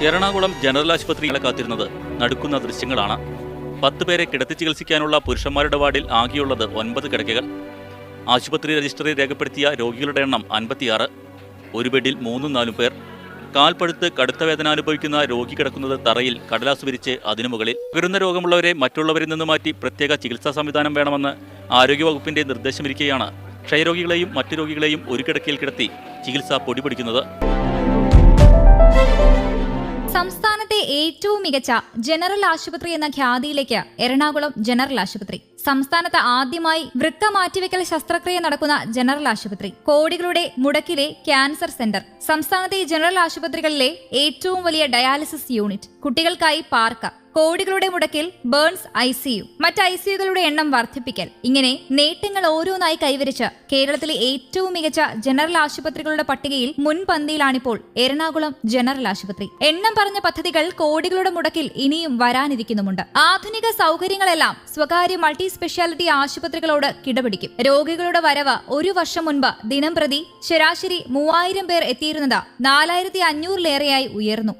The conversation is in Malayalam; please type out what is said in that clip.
എറണാകുളം ജനറൽ ആശുപത്രികളെ കാത്തിരുന്നത് നടുക്കുന്ന ദൃശ്യങ്ങളാണ്. 10 പേരെ കിടത്തി ചികിത്സിക്കാനുള്ള പുരുഷന്മാരുടെ വാർഡിൽ ആകെയുള്ളത് 9 കിടക്കകൾ. ആശുപത്രി രജിസ്റ്ററിൽ രേഖപ്പെടുത്തിയ രോഗികളുടെ എണ്ണം 56. ഒരു ബെഡിൽ 3-4 പേർ. കാൽപ്പഴുത്ത് കടുത്ത വേദന അനുഭവിക്കുന്ന രോഗി കിടക്കുന്നത് തറയിൽ കടലാസ് വിരിച്ച് അതിനു മുകളിൽ. പകരുന്ന രോഗമുള്ളവരെ മറ്റുള്ളവരിൽ നിന്ന് മാറ്റി പ്രത്യേക ചികിത്സാ സംവിധാനം വേണമെന്ന് ആരോഗ്യവകുപ്പിന്റെ നിർദ്ദേശമിരിക്കെയാണ് ക്ഷയരോഗികളെയും മറ്റു രോഗികളെയും ഒരു കിടക്കയിൽ കിടത്തി ചികിത്സ പൊടിപിടിക്കുന്നത്. സംസ്ഥാനത്തെ ഏറ്റവും മികച്ച ജനറൽ ആശുപത്രി എന്ന ഖ്യാതിയിലേക്ക് എറണാകുളം ജനറൽ ആശുപത്രി. സംസ്ഥാനത്ത് ആദ്യമായി വൃക്ക മാറ്റിവെക്കൽ ശസ്ത്രക്രിയ നടക്കുന്ന ജനറൽ ആശുപത്രി. കോടികളുടെ മുടക്കിലെ ക്യാൻസർ സെന്റർ. സംസ്ഥാനത്തെ ജനറൽ ആശുപത്രികളിലെ ഏറ്റവും വലിയ ഡയാലിസിസ് യൂണിറ്റ്. കുട്ടികൾക്കായി പാർക്ക്. കോടികളുടെ മുടക്കിൽ ബേൺസ് ICU. മറ്റ് ICUകളുടെ എണ്ണം വർദ്ധിപ്പിക്കൽ. ഇങ്ങനെ നേട്ടങ്ങൾ ഓരോന്നായി കൈവരിച്ച് കേരളത്തിലെ ഏറ്റവും മികച്ച ജനറൽ ആശുപത്രികളുടെ പട്ടികയിൽ മുൻപന്തിയിലാണിപ്പോൾ എറണാകുളം ജനറൽ ആശുപത്രി. എണ്ണം പറഞ്ഞ പദ്ധതികൾ കോടികളുടെ മുടക്കിൽ ഇനിയും വരാനിരിക്കുന്നുമുണ്ട്. ആധുനിക സൗകര്യങ്ങളെല്ലാം സ്വകാര്യ മൾട്ടി സ്പെഷ്യാലിറ്റി ആശുപത്രികളോട് കിടപിടിക്കും. രോഗികളുടെ വരവ് ഒരു വർഷം മുൻപ് ദിനംപ്രതി ശരാശരി 3000 പേർ എത്തിയിരുന്നത് 4500-ലേറെയായി ഉയർന്നു.